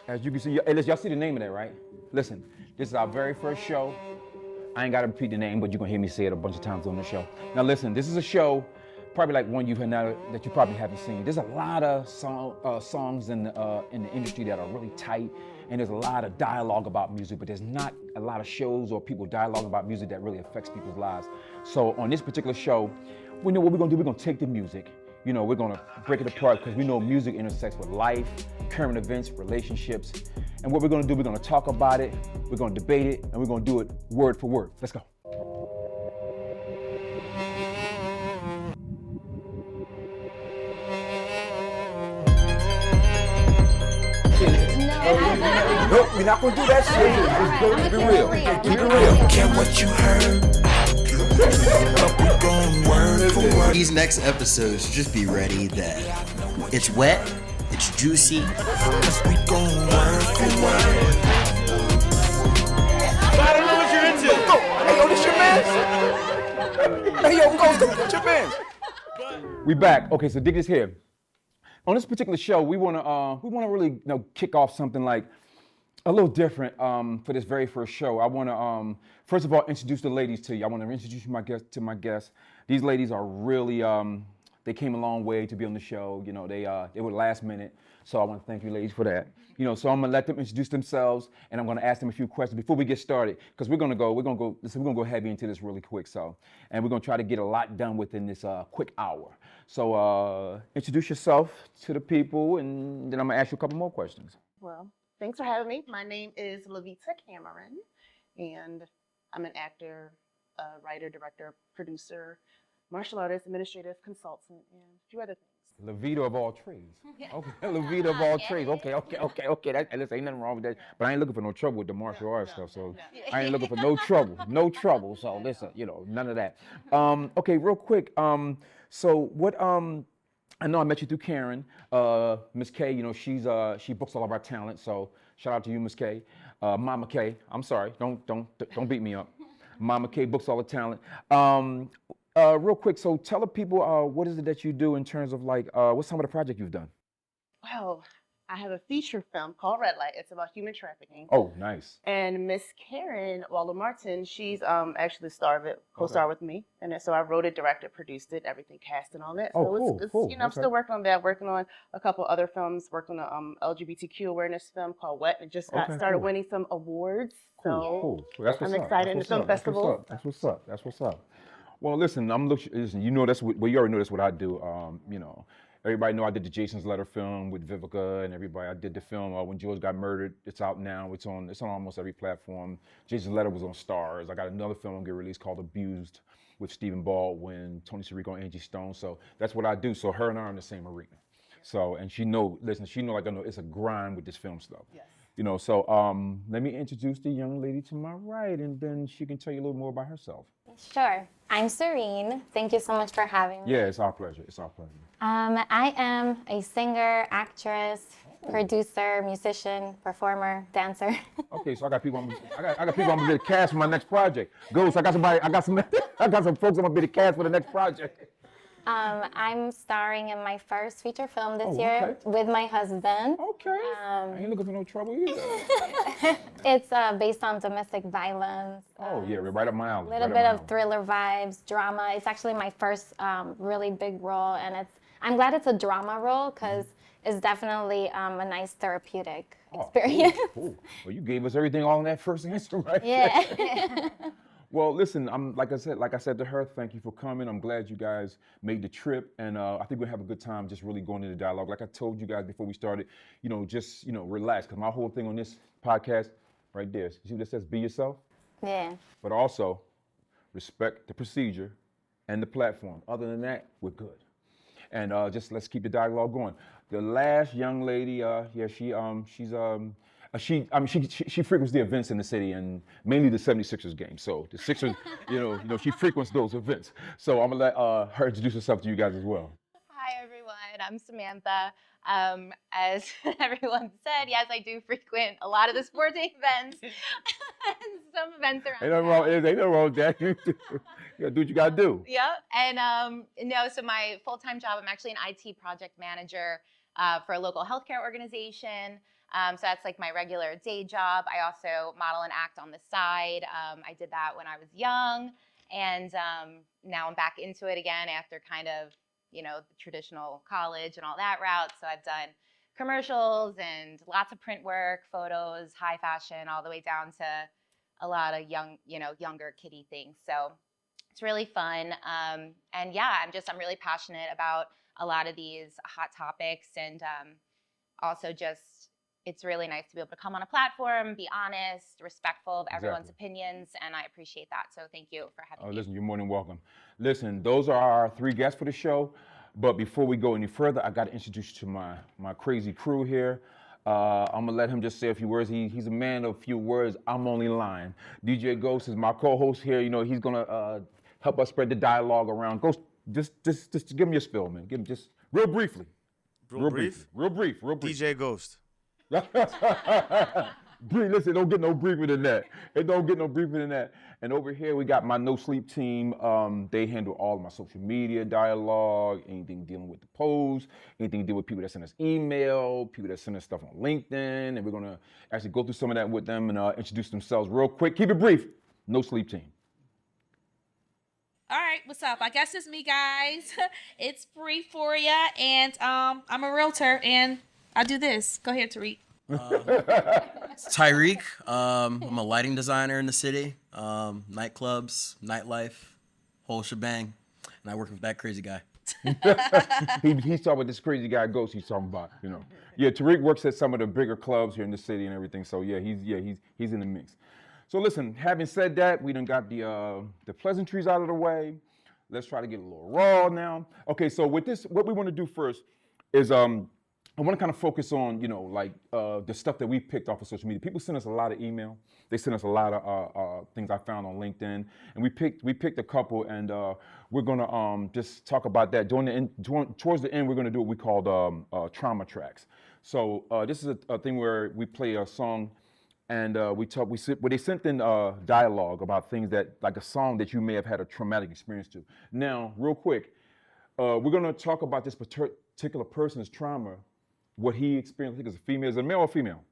As you can see, hey, listen, y'all see the name of that, right? Listen, this is our very first show. I ain't gotta repeat the name, but you're gonna hear me say it a bunch of times on the show. Now listen, this is a show, probably like one you've had now that you probably haven't seen. There's a lot of songs in the industry that are really tight, and there's a lot of dialogue about music, but there's not a lot of shows or people dialogue about music that really affects people's lives. So on this particular show, we know what we're gonna do. We're gonna take the music, we're gonna break it apart because we know music intersects with life, current events, relationships. And what we're gonna do, we're gonna talk about it, we're gonna debate it, and we're gonna do it word for word. Let's go. Nope, we're not gonna do that shit. Just be real. Keep it real. Don't care what you heard. But we going word for word. These next episodes, just be ready that it's wet, it's juicy. Cause we going word for word. I don't know what you're into. Go. Hey, yo, this your man? Hey, yo, go, get your man. We back. Okay, so Dig is here. On this particular show, we wanna really kick off something like a little different for this very first show. I wanna first of all introduce the ladies to you. I wanna introduce my guests. These ladies are really they came a long way to be on the show. They were last minute, so I want to thank you ladies for that. So I'm gonna let them introduce themselves, and I'm gonna ask them a few questions before we get started, because we're gonna go heavy into this really quick. And we're gonna try to get a lot done within this quick hour. So introduce yourself to the people, and then I'm gonna ask you a couple more questions. Well, thanks for having me. My name is Levita Cameron, and I'm an actor, writer, director, producer, martial artist, administrative consultant, and a few other things. Levita of all trades. Okay, Levita of all trades. Okay. Listen, ain't nothing wrong with that. But I ain't looking for no trouble with the martial arts stuff. So I ain't looking for no trouble. So listen, none of that. Okay, real quick. So what? I know I met you through Karen, Miss K. She books all of our talent. So shout out to you, Miss K. Mama K. I'm sorry. Don't beat me up. Mama K books all the talent. Real quick, so tell the people what is it that you do in terms of what's some of the projects you've done? Well, I have a feature film called Red Light. It's about human trafficking. Oh, nice. And Miss Karen Waller-Martin, she's actually the star of it, co-star with me. And so I wrote it, directed, produced it, everything, cast and all that. So Cool. I'm still working on that, working on a couple other films, working on an LGBTQ awareness film called Wet. It just started winning some awards. Cool. Well, I'm excited in the film festival. That's what's up. Well, listen, listen. You already know that's what I do. Everybody know I did the Jason's Letter film with Vivica and everybody. I did the film When George Got Murdered. It's out now. It's on almost every platform. Jason's Letter was on Stars. I got another film gonna get released called Abused with Stephen Baldwin, Tony Sirico, and Angie Stone. So that's what I do. So her and I are in the same arena. So, and she know like I know it's a grind with this film stuff. Yes. So let me introduce the young lady to my right, and then she can tell you a little more about herself. Sure. I'm Serene. Thank you so much for having me. Yeah, it's our pleasure. I am a singer, actress, producer, musician, performer, dancer. Okay, so I got people. I got people I'm gonna be cast for my next project. Go. So I got some folks I'm gonna be the cast for the next project. I'm starring in my first feature film this year with my husband. Okay. I ain't looking for no trouble either. It's based on domestic violence. Oh yeah, right up my alley. A little bit of thriller vibes, drama. It's actually my first really big role, and I'm glad it's a drama role because it's definitely a nice therapeutic experience. Cool. Well, you gave us everything all in that first answer, right? Yeah. Well, listen, like I said to her, thank you for coming. I'm glad you guys made the trip, and I think we'll have a good time just really going into dialogue. Like I told you guys before we started, just relax, because my whole thing on this podcast, right there, you see what it says, be yourself? Yeah. But also, respect the procedure and the platform. Other than that, we're good. And just let's keep the dialogue going. The last young lady, she frequents the events in the city, and mainly the 76ers game. So the Sixers, she frequents those events. So I'm gonna let her introduce herself to you guys as well. Hi everyone, I'm Samantha. As everyone said, yes, I do frequent a lot of the sporting events and some events around. Ain't nothing wrong with that. You gotta do what you gotta do. Yeah, and so my full-time job, I'm actually an IT project manager for a local healthcare organization. So that's like my regular day job. I also model and act on the side. I did that when I was young, and now I'm back into it again after kind of, the traditional college and all that route. So I've done commercials and lots of print work, photos, high fashion, all the way down to a lot of younger kiddie things. So it's really fun. And yeah, I'm really passionate about a lot of these hot topics, and also just, it's really nice to be able to come on a platform, be honest, respectful of everyone's opinions, and I appreciate that. So thank you for having me. Listen, you're more than welcome. Listen, those are our 3 guests for the show. But before we go any further, I got to introduce you to my crazy crew here. I'm gonna let him just say a few words. He's a man of few words. I'm only lying. DJ Ghost is my co-host here. He's gonna help us spread the dialogue around. Ghost, just give him your spill, man. Give him just real briefly. Real brief? Real brief. DJ Ghost. Listen, it don't get no briefer than that. It don't get no briefer than that. And over here, we got my No Sleep team. They handle all of my social media dialogue, anything dealing with the posts, anything to do with people that send us email, people that send us stuff on LinkedIn. And we're going to actually go through some of that with them and introduce themselves real quick. Keep it brief. No Sleep team. All right, what's up? I guess it's me, guys. It's Bree for ya, and I'm a realtor, and I do this. Go ahead, Tariq. Tyreek. I'm a lighting designer in the city. Nightclubs, nightlife, whole shebang. And I work with that crazy guy. He's talking about this crazy guy Ghost he's talking about, Yeah, Tariq works at some of the bigger clubs here in the city and everything. So yeah, he's in the mix. So listen, having said that, we done got the pleasantries out of the way. Let's try to get a little raw now. Okay, so with this, what we want to do first is I want to kind of focus on, the stuff that we picked off of social media. People send us a lot of email. They send us a lot of things I found on LinkedIn, and we picked a couple, and we're gonna just talk about that. Towards the end, we're gonna do what we call trauma tracks. So this is a thing where we play a song, and they sent in dialogue about things that, like a song that you may have had a traumatic experience to. Now, real quick, we're gonna talk about this particular person's trauma. What he experienced. I think it's a female. Is it a male or female?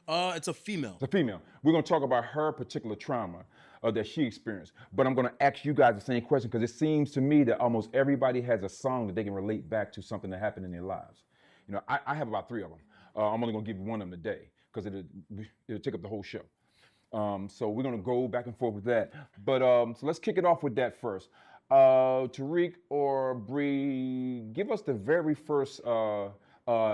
It's a female. It's a female. We're going to talk about her particular trauma that she experienced. But I'm going to ask you guys the same question because it seems to me that almost everybody has a song that they can relate back to something that happened in their lives. I have about 3 of them. I'm only going to give you one of them today because it'll take up the whole show. So we're going to go back and forth with that. But so let's kick it off with that first. Tariq or Bree, give us the very first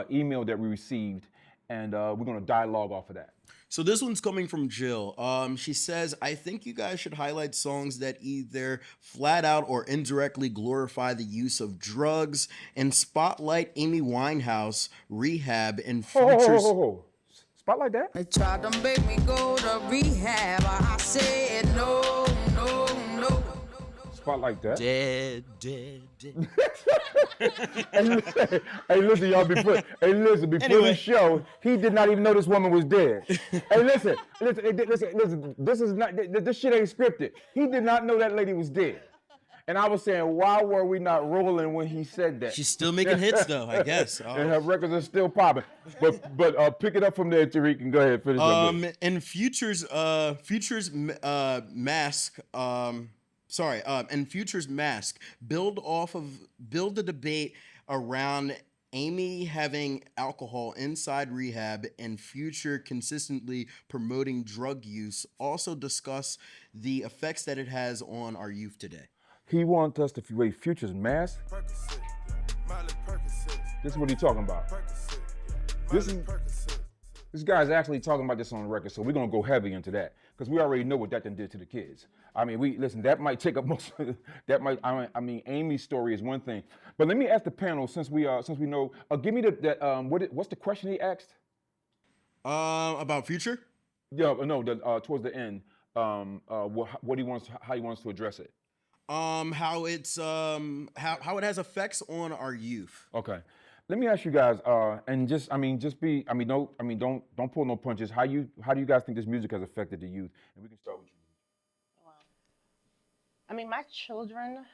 email that we received, and we're going to dialogue off of that. So this one's coming from Jill. She says, I think you guys should highlight songs that either flat out or indirectly glorify the use of drugs and spotlight Amy Winehouse, Rehab, and Future's... Spotlight that? They tried to make me go to rehab. I said no. Spotlight that. Dead. Hey, listen, y'all. Before the show, he did not even know this woman was dead. Hey, listen. This shit ain't scripted. He did not know that lady was dead. And I was saying, why were we not rolling when he said that? She's still making hits, though, I guess. And her records are still popping. But pick it up from there, Tariq, and go ahead, finish up. And Future's Mask. And Future's Mask build the debate around Amy having alcohol inside rehab and Future consistently promoting drug use. Also discuss the effects that it has on our youth today. He wants us to wait Future's Mask. This is what he's talking about. This guy's actually talking about this on the record, so we're gonna go heavy into that because we already know what that done did to the kids. I mean, that might take up most of that might. I mean, Amy's story is one thing, but let me ask the panel since we know. Give me what's the question he asked? About Future? Yeah, no. Towards the end, what he wants, how he wants to address it. How it has effects on our youth. Okay. Let me ask you guys, and don't pull no punches. How do you guys think this music has affected the youth? And we can start with you. Wow. I mean, my children,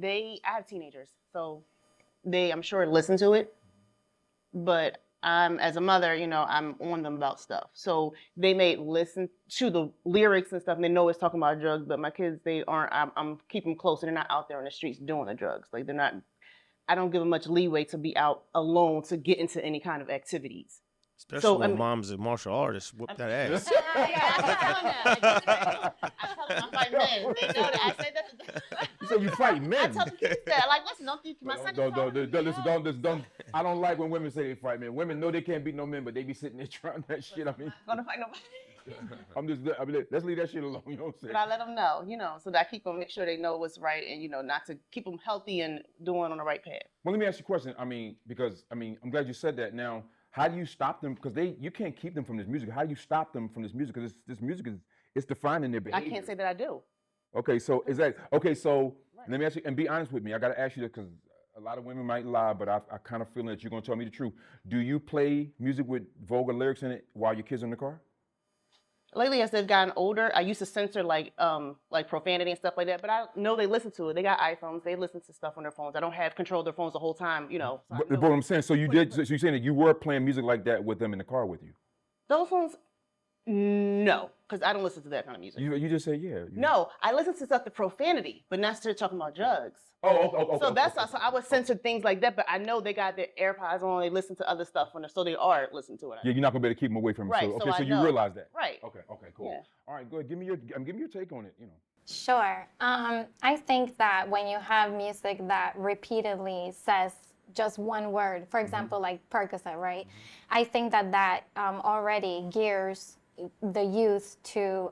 I have teenagers, so they, I'm sure, listen to it. But as a mother, you know, I'm on them about stuff. So they may listen to the lyrics and stuff, and they know it's talking about drugs. But my kids, they aren't. I'm keeping them close, and they're not out there on the streets doing the drugs. Like they're not. I don't give them much leeway to be out alone to get into any kind of activities. Especially when mom's a martial artist. Whoop that ass. I'm fighting men. They know that. I say that. You said you fight men. I tell the kids that. Like, listen, don't think my son. Don't. I don't like when women say they fight men. Women know they can't beat no men, but they be sitting there trying that shit. I mean, Gonna fight nobody. Let's leave that shit alone. You know what I'm saying? But I let them know, you know, so that I keep them, make sure they know what's right, and you know, not to keep them healthy and doing on the right path. Well, let me ask you a question. I mean, because I'm glad you said that. Now, how do you stop them? Because you can't keep them from this music. How do you stop them from this music? Because this music it's defining their behavior. I can't say that I do. Okay, so let me ask you, and be honest with me. I got to ask you this because a lot of women might lie, but I kind of feel that you're going to tell me the truth. Do you play music with vulgar lyrics in it while your kids are in the car? Lately, as they've gotten older, I used to censor like profanity and stuff like that. But I know they listen to it. They got iPhones. They listen to stuff on their phones. I don't have control of their phones the whole time, you know. So but what I'm saying, so you're saying that you were playing music like that with them in the car with you? Those ones, no, because I don't listen to that kind of music. You just said yeah. No, I listen to stuff, the profanity, but not still talking about drugs. Okay. So that's so I would censor things like that, but I know they got their AirPods on. They listen to other stuff on there, so they are listening to it. Yeah, you're not gonna be able to keep them away from it. Right. So you realize that. Right. Okay, cool. Yeah. All right, good. Give me your take on it. You know. Sure. I think that when you have music that repeatedly says just one word, for example, like Percocet, right? I think that already gears the youth to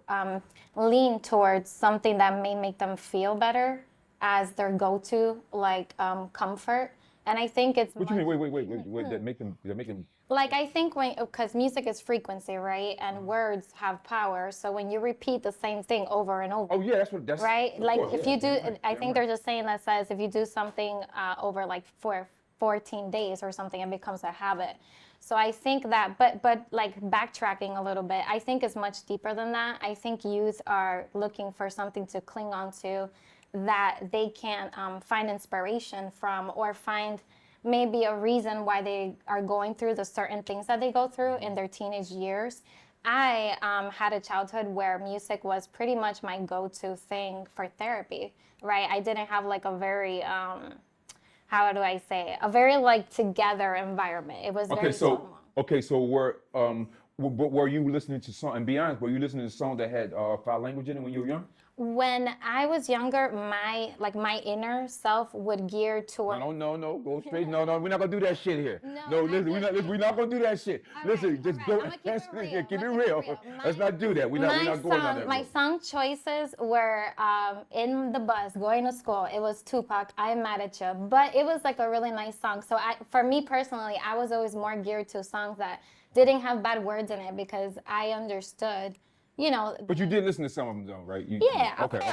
lean towards something that may make them feel better as their go-to, like comfort. And I think it's. What do you mean? Wait. That make them. Like I think because music is frequency, right? And words have power. So when you repeat the same thing over and over. Oh yeah, that's right. Like course, if you do, I think there's a saying that says if you do something over like for 14 days or something, it becomes a habit. So I think that, but like backtracking a little bit, I think it's much deeper than that. I think youth are looking for something to cling on to that they can find inspiration from, or find maybe a reason why they are going through the certain things that they go through in their teenage years. I had a childhood where music was pretty much my go-to thing for therapy, right? I didn't have like a very, how do I say it? A very like together environment. It was very normal. Okay, so were you listening to song? And be honest, were you listening to songs that had foul language in it when you were young? When I was younger, my inner self would gear toward. No, go straight. No, we're not gonna do that shit here. No, listen, we're not gonna do that shit. Listen, just go. Keep it real. Let's not do that. We're not going on that. My song choices were in the bus going to school. It was Tupac, I'm Mad at You, but it was like a really nice song. So for me personally, I was always more geared to songs that didn't have bad words in it because I understood. You know, but you did listen to some of them, though, right? Of course.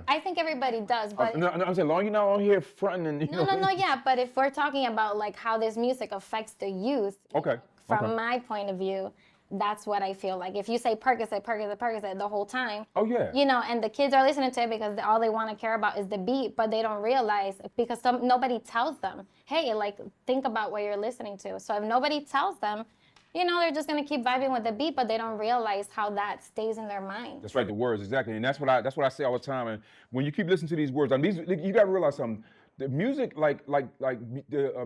I think everybody does. But no, I'm saying, long you're not on here fronting and No, yeah. But if we're talking about like how this music affects the youth, from my point of view, that's what I feel like. If you say Percocet the whole time, you know, and the kids are listening to it because all they want to care about is the beat, but they don't realize because nobody tells them, hey, like think about what you're listening to. So if nobody tells them, you know, they're just gonna keep vibing with the beat, but they don't realize how that stays in their mind. That's right, the words, exactly, and that's what I say all the time. And when you keep listening to these words, I mean, you gotta realize something. The music,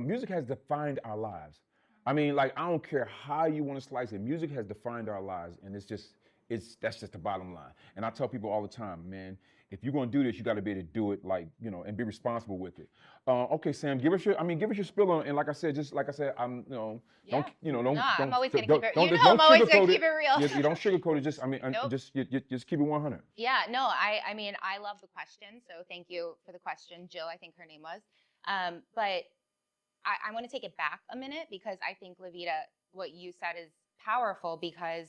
music has defined our lives. I mean, like I don't care how you want to slice it. Music has defined our lives, and that's just the bottom line. And I tell people all the time, man, if you're gonna do this, you got to be able to do it, like and be responsible with it. Okay, Sam, give us your spill on, and like I said, I'm I'm always gonna keep it. I'm always gonna keep it real. You don't sugarcoat it. Nope. Just keep it 100. Yeah, no, I mean, I love the question, so thank you for the question, Jill. I think her name was, but I want to take it back a minute because I think, Levita, what you said is powerful because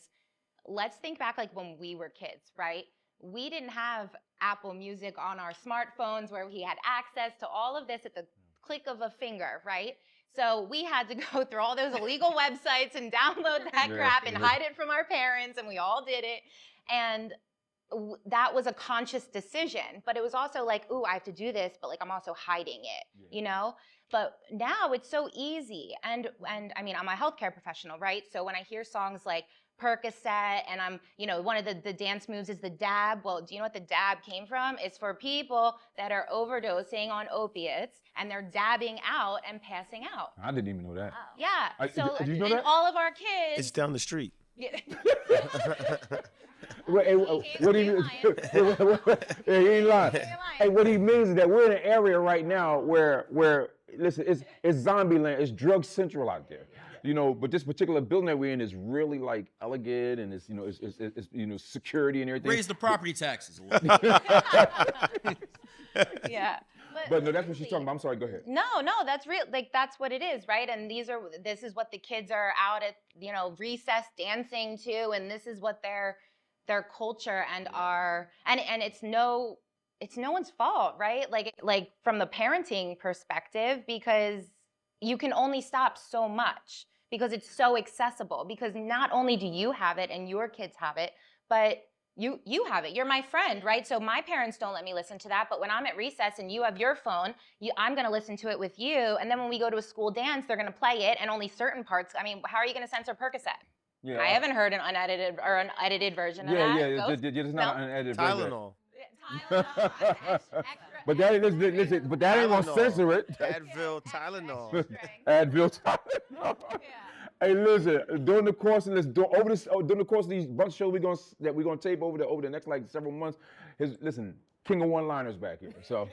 let's think back like when we were kids, right? We didn't have Apple Music on our smartphones where we had access to all of this at the click of a finger, right? So we had to go through all those illegal websites and download that crap and hide it from our parents, and we all did it. And that was a conscious decision, but it was also like, ooh, I have to do this, but like I'm also hiding it, you know? But now it's so easy. And I mean, I'm a healthcare professional, right? So when I hear songs like Percocet and I'm, one of the dance moves is the dab. Well, do you know what the dab came from? It's for people that are overdosing on opiates and they're dabbing out and passing out. I didn't even know that. Yeah. So, did you know and that? all of our kids. It's down the street. Yeah. What do you mean? He ain't lying. Hey, what he means is that we're in an area right now where listen, it's zombie land, it's drug central out there. But this particular building that we're in is really like elegant and it's security and everything. Raise the property taxes a little. Yeah. But no, that's what she's talking about. I'm sorry, go ahead. No, that's real. Like, that's what it is, right? And this is what the kids are out at, recess dancing to, and this is what their culture and it's no one's fault, right? Like from the parenting perspective, because you can only stop so much because it's so accessible, because not only do you have it and your kids have it, but you have it. You're my friend, right? So my parents don't let me listen to that, but when I'm at recess and you have your phone, I'm going to listen to it with you. And then when we go to a school dance, they're going to play it, and only certain parts. I mean, how are you going to censor Percocet? Yeah, I haven't heard an unedited or an edited version of that. It's not an unedited version. Tylenol. But that ain't gonna censor it. Advil, Tylenol. Advil, Tylenol. Hey, listen. During the course of these bunch of shows we're gonna tape over the next like several months, king of one-liners back here. So,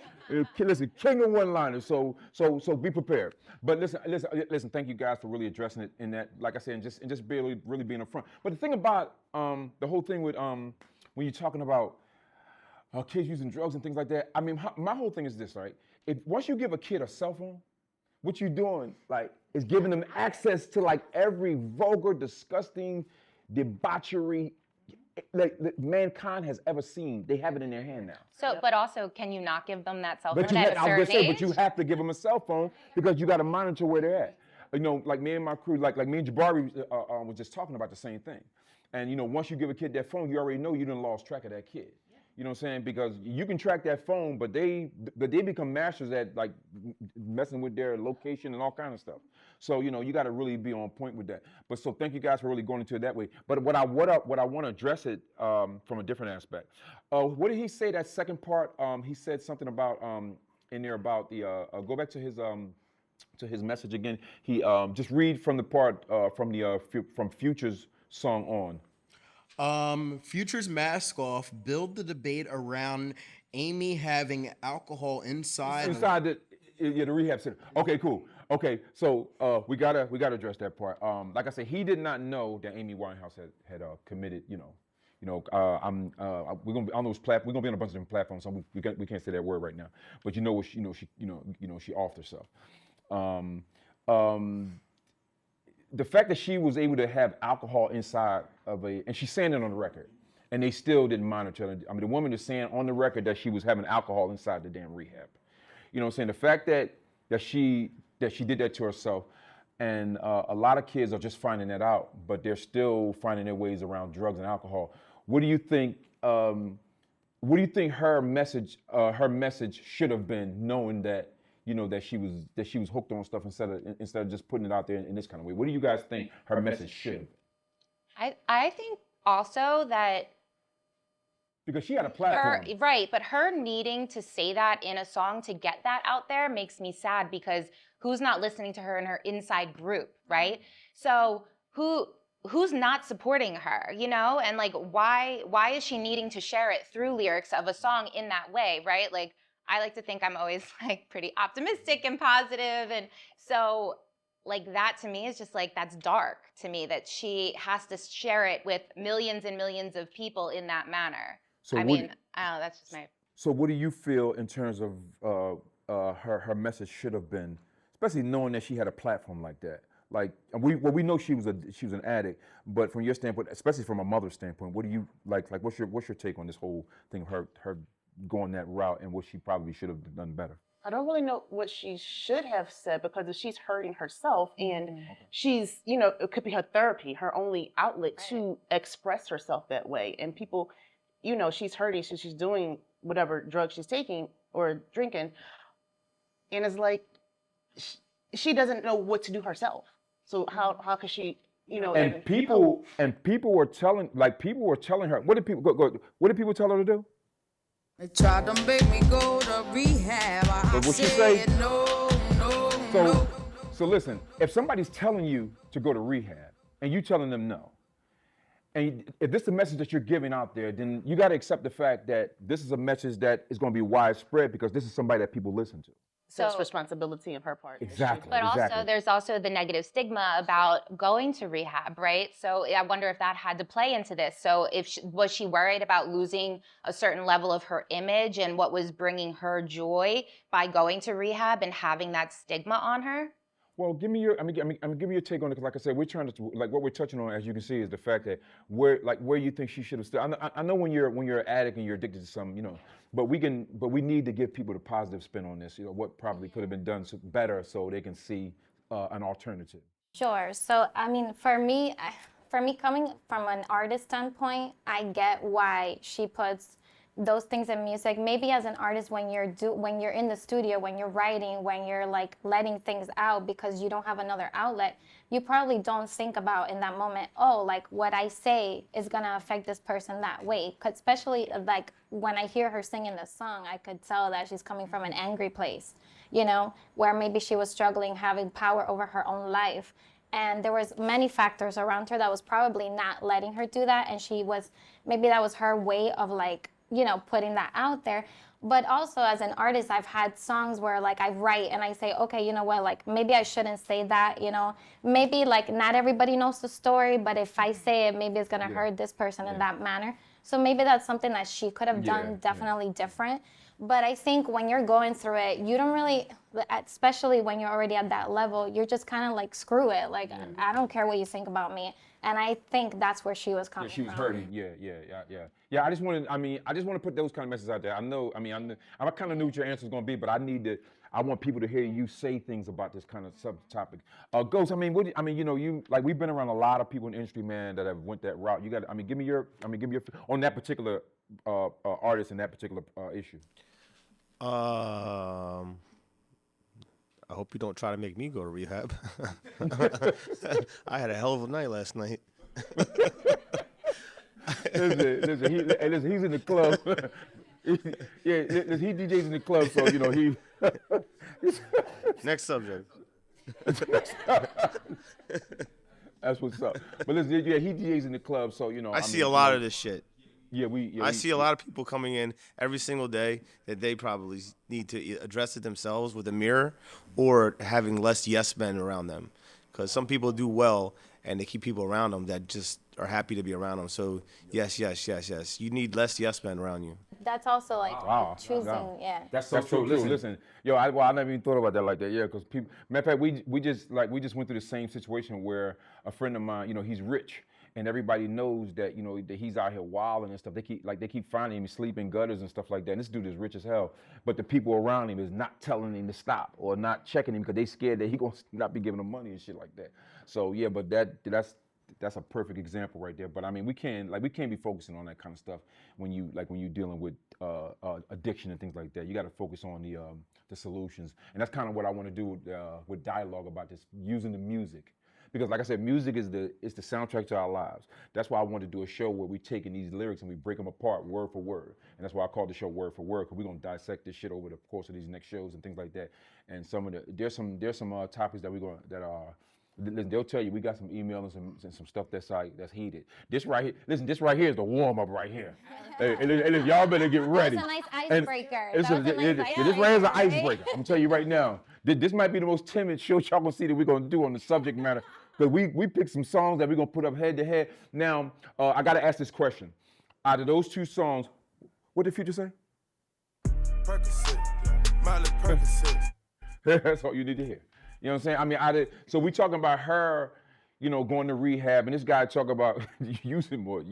listen, king of one-liners. So be prepared. But listen. Thank you guys for really addressing it in that, like I said, and just really being upfront. But the thing about the whole thing with when you're talking about kids using drugs and things like that, I mean, my whole thing is this, right? Once you give a kid a cell phone, what you're doing, like, is giving them access to like every vulgar, disgusting debauchery that mankind has ever seen. They have it in their hand now. So, but also, can you not give them that cell phone But at a certain age? but you have to give them a cell phone because you got to monitor where they're at. Like me and my crew, like me and Jabari was just talking about the same thing. And once you give a kid that phone, you already know you done lost track of that kid. You know what I'm saying? Because you can track that phone, but they become masters at like messing with their location and all kinds of stuff. So you got to really be on point with that. But so thank you guys for really going into it that way. But what I want to address it from a different aspect. What did he say? That second part, he said something about in there about the go back to his message again. He just read from the part from Future's song on. Future's Mask Off, build the debate around Amy having alcohol inside the rehab center. Okay, cool. Okay, so we gotta address that part. Like I said, he did not know that Amy Winehouse had committed. We're gonna be on those we're gonna be on a bunch of different platforms, so we can't say that word right now. But she offed herself. The fact that she was able to have alcohol inside of and she's saying it on the record, and they still didn't monitor her. I mean, the woman is saying on the record that she was having alcohol inside the damn rehab. You know what I'm saying? The fact that she did that to herself, and a lot of kids are just finding that out, but they're still finding their ways around drugs and alcohol. What do you think? What do you think her message should have been, knowing that? That she was hooked on stuff instead of just putting it out there in this kind of way. What do you guys think her message should have been? I think also that because she had a platform. Right, but her needing to say that in a song to get that out there makes me sad, because who's not listening to her in her inside group, right? So who's not supporting her, and like why is she needing to share it through lyrics of a song in that way, right? Like, I like to think I'm always like pretty optimistic and positive, and so like that to me is just like, that's dark to me that she has to share it with millions and millions of people in that manner. So I don't know, that's just my. So what do you feel in terms of her message should have been, especially knowing that she had a platform like that? Like we know she was an addict, but from your standpoint, especially from a mother's standpoint, what do you like what's your take on this whole thing of her going that route and what she probably should have done better? I don't really know what she should have said, because if she's hurting herself and she's, it could be her therapy, her only outlet to express herself that way. And people, she's hurting, so she's doing whatever drug she's taking or drinking. And it's like, she doesn't know what to do herself. So how could she, And people were telling her. What did people What did people tell her to do? They tried to make me go to rehab. I But what she say? said no, no, no. So listen, if somebody's telling you to go to rehab and you telling them no, and if this is a message that you're giving out there, then you got to accept the fact that this is a message that is going to be widespread because this is somebody that people listen to. So it's responsibility on her part. Exactly. But also, there's also the negative stigma about going to rehab, right? So I wonder if that had to play into this. So was she worried about losing a certain level of her image and what was bringing her joy by going to rehab and having that stigma on her? Well, give me your. I'm give me your take on it because, like I said, we're trying to like what we're touching on, as you can see, is the fact that where you think she should have stood. I know when you're an addict and you're addicted to something, but we need to give people the positive spin on this. What probably could have been done better so they can see an alternative. Sure. So, I mean, for me, coming from an artist standpoint, I get why she puts those things in music. Maybe as an artist, when you're in the studio, when you're writing, when you're like letting things out because you don't have another outlet, you probably don't think about in that moment, oh, like what I say is gonna affect this person that way. 'Cause especially like when I hear her singing the song, I could tell that she's coming from an angry place, where maybe she was struggling, having power over her own life. And there was many factors around her that was probably not letting her do that. And maybe that was her way of like, putting that out there. But also as an artist, I've had songs where like I write and I say, okay, you know what, like maybe I shouldn't say that, maybe like not everybody knows the story, but if I say it, maybe it's gonna hurt this person in that manner. So maybe that's something that she could have done definitely different. But I think when you're going through it, you don't really, especially when you're already at that level, you're just kind of like, screw it. Like, I don't care what you think about me. And I think that's where she was coming from. She was hurting. Yeah. I just want to put those kind of messages out there. I kind of knew what your answer was going to be, but I want people to hear you say things about this kind of subtopic. Ghost, we've been around a lot of people in the industry, man, that have went that route. Give me your on that particular artist and that particular issue. I hope you don't try to make me go to rehab. I had a hell of a night last night. Listen, he's in the club. He DJs in the club, so he. Next subject. That's what's up. But listen, he DJs in the club, so I see a lot of this shit. I see a lot of people coming in every single day that they probably need to address it themselves with a mirror or having less yes men around them. Because some people do well and they keep people around them that just are happy to be around them. So yes. You need less yes men around you. That's also like choosing, That's so true. Listen, I never even thought about that like that. Yeah, because people. Matter of fact, we just went through the same situation where a friend of mine, he's rich. And everybody knows that that he's out here wilding and stuff. They keep finding him sleeping in gutters and stuff like that. And this dude is rich as hell, but the people around him is not telling him to stop or not checking him because they scared that he gonna not be giving them money and shit like that. So yeah, but that's a perfect example right there. But we can't be focusing on that kind of stuff when you're dealing with addiction and things like that. You got to focus on the solutions, and that's kind of what I want to do with dialogue about this, using the music. Because like I said, music is the soundtrack to our lives. That's why I wanted to do a show where we're taking these lyrics and we break them apart word for word. And that's why I called the show Word for Word, because we're gonna dissect this shit over the course of these next shows and things like that. And there's some topics that they'll tell you, we got some emails and some stuff that's heated. This right here is the warm up right here. And y'all better get ready. That's a nice icebreaker. This right here is an icebreaker. I'm telling you right now. This might be the most timid show y'all gonna see that we're gonna do on the subject matter. Because we picked some songs that we're gonna put up head to head. Now, I gotta ask this question. Out of those two songs, what did Future say? Percocet, Miley Percocet. That's all you need to hear. You know what I'm saying? So we talking about her, going to rehab, and this guy talking about using more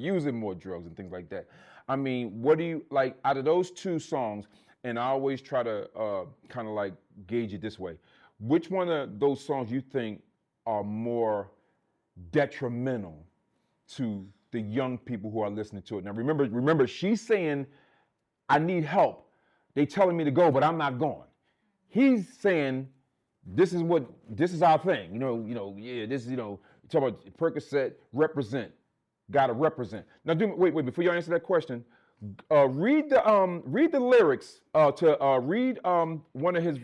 drugs and things like that. What do you like out of those two songs? And I always try to kind of like gauge it this way. Which one of those songs you think are more detrimental to the young people who are listening to it? Now remember, she's saying, I need help. They telling me to go, but I'm not going. He's saying, this is our thing. Yeah, this is, talk about Percocet, represent. Gotta represent. Now, wait, before you answer that question, read the lyrics read one of his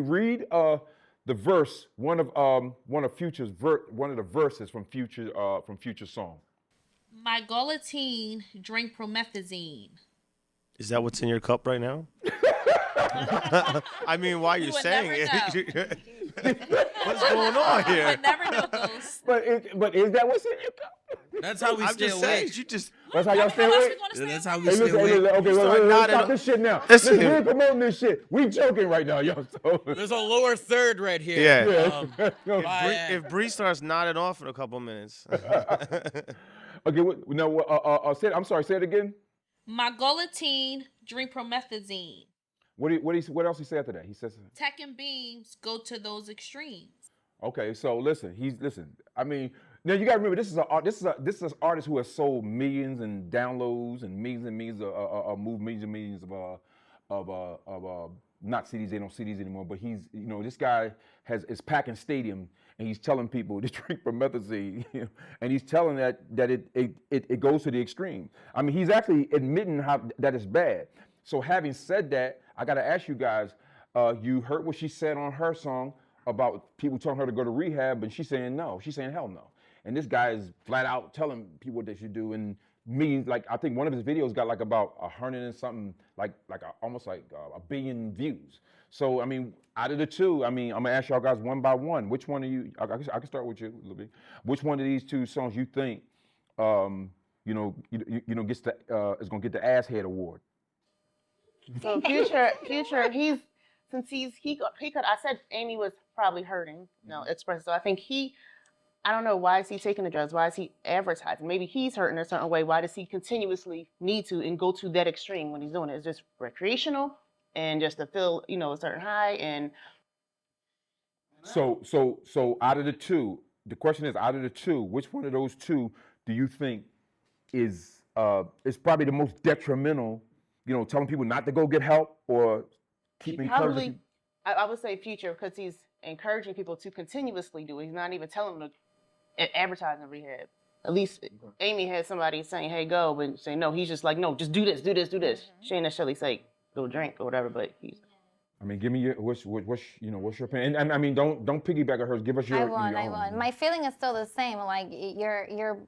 read the verse, one of Future's one of the verses from Future's song. My gulletine drink promethazine. Is that what's in your cup right now? I mean, why you're saying it? What's going on here? I never know those. But is that what's in your cup? That's how we I'm stay just awake. saying, That's how y'all stay awake? That's how we Hey, stay listen, awake. okay, let's stop this shit now. Listen We here. ain't promoting this shit. We joking right now, yo. So. There's a lower third right here. Yeah. If Bree starts nodding off in a couple minutes. Okay, I'm sorry, say it again. My gulletine drink promethazine. What else he say after that? He says Tech and beams go to those extremes. okay, so listen. I mean, now you gotta remember this is an artist who has sold millions and downloads and millions moved millions and millions of not CDs. They don't CDs anymore. But he's this guy is packing stadium and he's telling people to drink promethazine, and he's telling that it goes to the extreme. I mean, he's actually admitting that it's bad. So having said that, I got to ask you guys, you heard what she said on her song about people telling her to go to rehab, and she's saying no. She's saying hell no. And this guy is flat out telling people what they should do. And I think one of his videos got like about 100 and something, almost like a billion views. So, I mean, out of the two, I mean, I'm going to ask y'all guys one by one. Which one of you, I can start with you, Libby. Which one of these two songs you think, is going to get the ass head award? So Future, he could. I said Amy was probably hurting, express. So I think I don't know, why is he taking the drugs? Why is he advertising? Maybe he's hurting a certain way. Why does he continuously need to and go to that extreme when he's doing it? It's just recreational and just to feel, a certain high. And So out of the two, the question is, out of the two, which one of those two do you think is probably the most detrimental? Telling people not to go get help or keep encouraging people? I would say Future, because he's encouraging people to continuously do it. He's not even telling them to advertise in rehab. At least Amy had somebody saying, hey, go, but saying no. He's just like, no, just do this, do this, do this. She ain't necessarily say go drink or whatever, but he's. I mean, give me what's your opinion? And I mean, don't piggyback on hers. Give us your. I won. My feeling is still the same. Like you're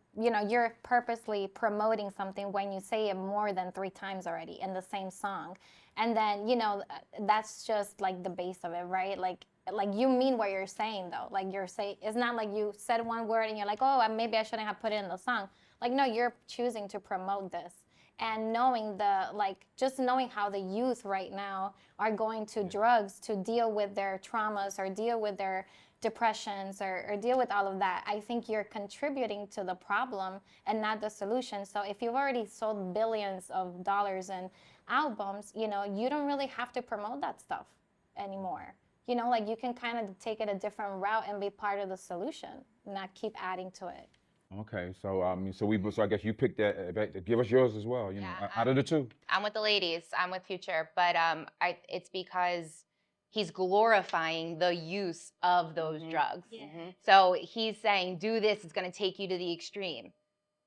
purposely promoting something when you say it more than 3 times already in the same song, and then that's just like the base of it, right? Like you mean what you're saying though. Like it's not like you said one word and you're like, oh, maybe I shouldn't have put it in the song. Like no, you're choosing to promote this. And knowing just knowing how the youth right now are going to drugs to deal with their traumas or deal with their depressions or deal with all of that, I think you're contributing to the problem and not the solution. So if you've already sold billions of dollars in albums, you don't really have to promote that stuff anymore. You can kind of take it a different route and be part of the solution, not keep adding to it. Okay, so I guess you picked that. Give us yours as well. Out of the two. I'm with the ladies. I'm with Future, but it's because he's glorifying the use of those drugs. Mm-hmm. So he's saying, do this, it's going to take you to the extreme.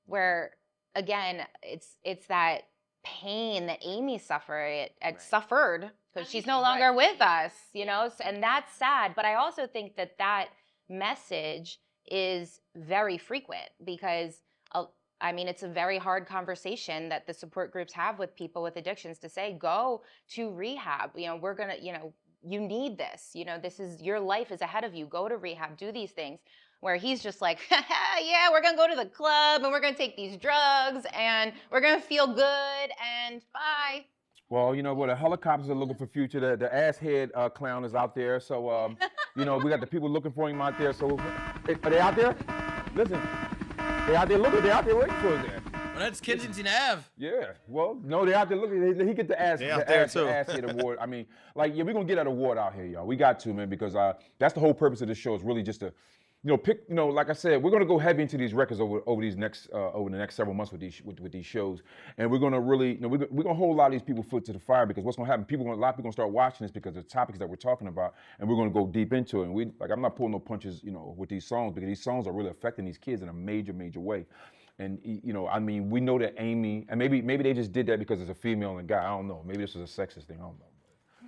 Where again, it's that pain that Amy suffered because she's no longer with us, and that's sad. But I also think that message is very frequent because it's a very hard conversation that the support groups have with people with addictions to say, go to rehab. We're going to, you need this. This is your life is ahead of you. Go to rehab, do these things. Where he's just like, yeah, we're going to go to the club and we're going to take these drugs and we're going to feel good and bye. Well, the helicopters are looking for Future. The asshead clown is out there. So, we got the people looking for him out there. So, are they out there? Listen, they out there looking. They out there waiting for us there. Well, that's Kensington Ave. Yeah. Well, no, they out there looking. He get the asshead award. I mean, we're gonna get that award out here, y'all. We got to, man, because that's the whole purpose of this show. Is really just to, like I said, we're gonna go heavy into these records over the next several months with these shows, and we're gonna really, we're gonna hold a lot of these people foot to the fire, because what's gonna happen? A lot of people gonna start watching this because of the topics that we're talking about, and we're gonna go deep into it. And I'm not pulling no punches, with these songs, because these songs are really affecting these kids in a major way. And we know that Amy, and maybe they just did that because it's a female and a guy. I don't know. Maybe this is a sexist thing. I don't know.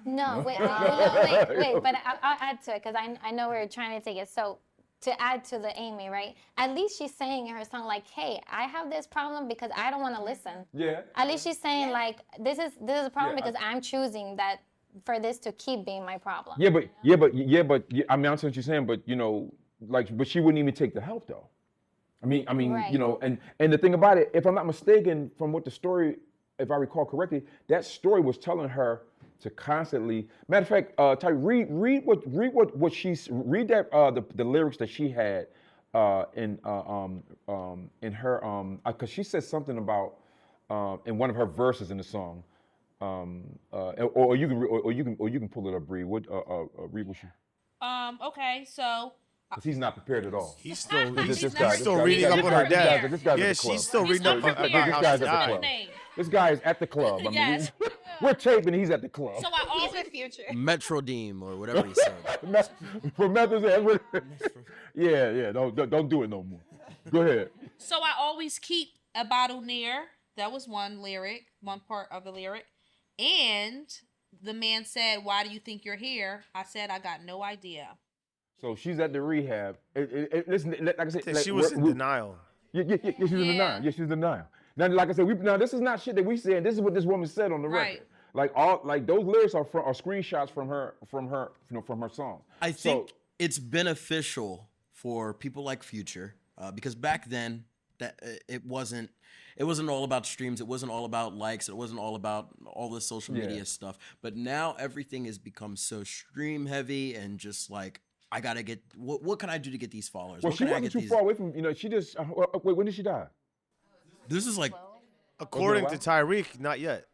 No, wait, but I'll add to it, because I know we're trying to take it. So to add to the Amy, right? At least she's saying in her song, like, hey, I have this problem because I don't want to listen. Yeah. At least she's saying, like, this is a problem because I'm choosing that for this to keep being my problem. I mean, I understand what you're saying, but but she wouldn't even take the help though. I mean, Right. and the thing about it, if I'm not mistaken, from what the story, if I recall correctly, that story was telling her to constantly. Matter of fact, Ty, read the lyrics that she had in her because she said something about in one of her verses in the song, or you can pull it up, Bree. Read what she. Okay, so. Because he's not prepared at all. He's still This reading up on her dad. This guy's Yeah, at the club. she's still reading up about This how guy's she at the died. club. This guy is at the club. I mean, Yes. we're taping. He's at the club. So I He's always the future. Metrodeem or whatever he said. For methods, yeah. Don't do it no more. Go ahead. So I always keep a bottle near. That was one part of the lyric. And the man said, "Why do you think you're here?" I said, "I got no idea." So she's at the rehab. Listen, like I said, She was in denial. Yeah, she's in denial. Yeah, she's in denial. Now, like I said, this is not shit that we said. This is what this woman said on the record. Like those lyrics are screenshots from her songs. I think it's beneficial for people like Future because back then that it wasn't all about streams. It wasn't all about likes. It wasn't all about all the social media stuff. But now everything has become so stream heavy and just like, I gotta get, what can I do to get these followers? Well, she wasn't too far away from, she just, wait, when did she die? This is like, according to Tyreek, not yet.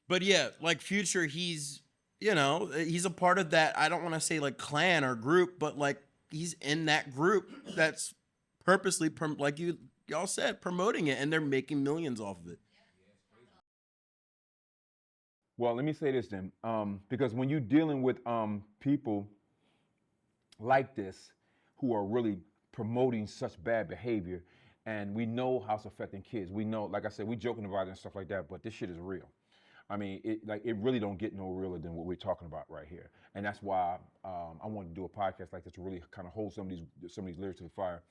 But yeah, like Future, he's a part of that. I don't want to say like clan or group, but like he's in that group that's purposely, like y'all said, promoting it, and they're making millions off of it. Well, let me say this then, because when you're dealing with people like this who are really promoting such bad behavior, and we know how it's affecting kids. We know, like I said, we joking about it and stuff like that, but this shit is real. I mean, it really don't get no realer than what we're talking about right here, and that's why I wanted to do a podcast like this to really kind of hold some of these lyrics to the fire.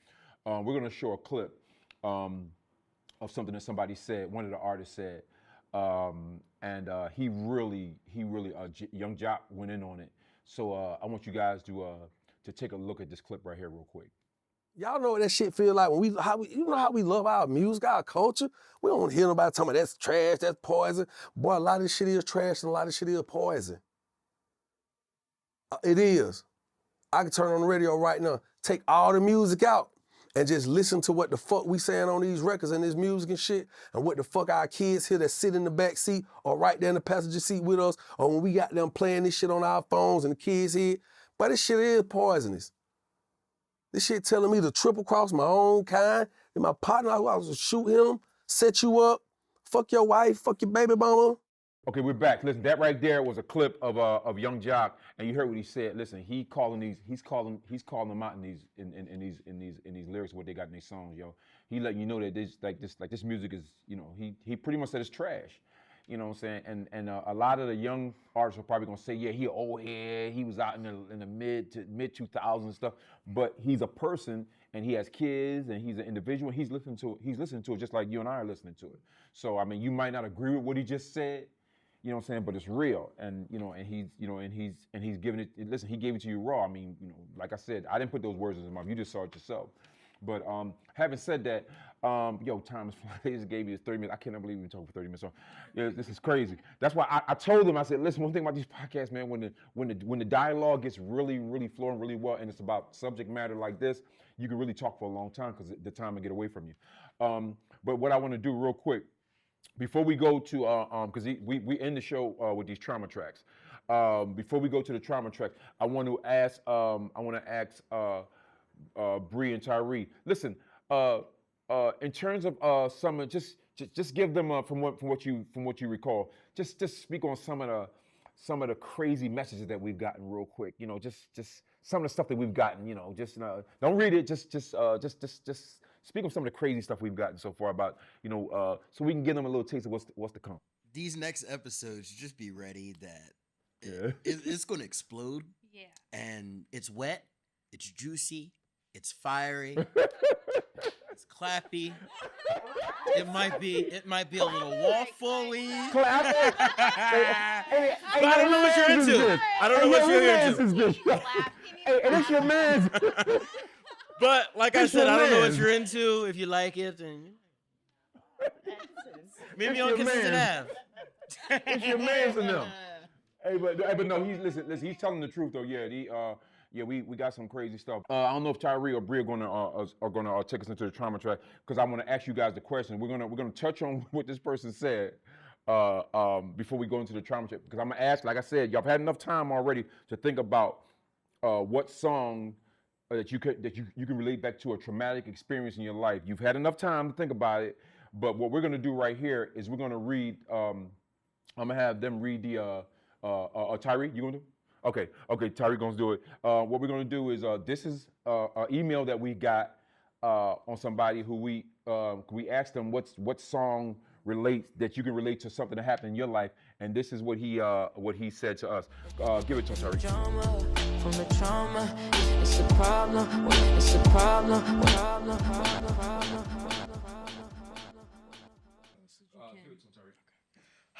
We're gonna show a clip of something that somebody said. One of the artists said. And he really, Young Jock went in on it. So I want you guys to take a look at this clip right here real quick. Y'all know what that shit feel like when you know how we love our music, our culture? We don't hear nobody talking about that's trash, that's poison. Boy, a lot of this shit is trash and a lot of shit is poison. It is. I can turn on the radio right now, take all the music out, and just listen to what the fuck we saying on these records and this music and shit, and what the fuck our kids here that sit in the back seat or right there in the passenger seat with us, or when we got them playing this shit on our phones and the kids here. But this shit is poisonous. This shit telling me to triple cross my own kind, and my partner who I was to shoot him, set you up, fuck your wife, fuck your baby mama. Okay, we're back. Listen, that right there was a clip of Young Jock, and you heard what he said. Listen, he's calling them out in these lyrics, what they got in these songs, yo. He letting you know that this music is, he pretty much said it's trash. You know what I'm saying? And a lot of the young artists are probably gonna say, yeah, he was out in the mid 2000s and stuff. But he's a person and he has kids and he's an individual. He's listening to it just like you and I are listening to it. So I mean, you might not agree with what he just said, you know what I'm saying, but it's real. And he's giving it. Listen, he gave it to you raw. I mean, like I said, I didn't put those words in his mouth. You just saw it yourself. But having said that, Thomas Flores just gave me his 30 minutes. I cannot believe we've been talking for 30 minutes. So, yeah, this is crazy. That's why I told him, I said, listen, one thing about these podcasts, man, when the dialogue gets really, really flowing really well, and it's about subject matter like this, you can really talk for a long time because the time will get away from you. But what I want to do real quick, before we go to, because we end the show with these trauma tracks, before we go to the trauma track, I want to ask Bree and Tyree. Listen, in terms of some of just give them from what you recall. Just speak on some of the crazy messages that we've gotten real quick. You know, just some of the stuff that we've gotten. You know, just don't read it. Just speak on some of the crazy stuff we've gotten so far about so we can give them a little taste of what's to come. These next episodes, just be ready that it's going to explode. Yeah. And it's wet, it's juicy, it's fiery, it's clappy. It might be a little waffly. Clappy. But I don't know what you're into. I don't know what you're into. Hey, and it's your man's. But like I said, I don't know what you're into. If you like it, and maybe on Consistent Ave. It's your man's in them. Hey, but no, he's telling the truth though. Yeah, we got some crazy stuff. I don't know if Tyree or Bree are gonna take us into the trauma track because I want to ask you guys the question. We're gonna touch on what this person said before we go into the trauma track because I'm gonna ask. Like I said, y'all have had enough time already to think about what song that you can relate back to a traumatic experience in your life. You've had enough time to think about it. But what we're gonna do right here is we're gonna read. I'm gonna have them read the. Tyree, you gonna do it? Okay, Tyree gonna do it. What we're gonna do is this is an email that we got on somebody who we asked them what song relates that you can relate to something that happened in your life, and this is what he said to us. Give it to us, Tyree. From the trauma, it's a problem. It's a problem.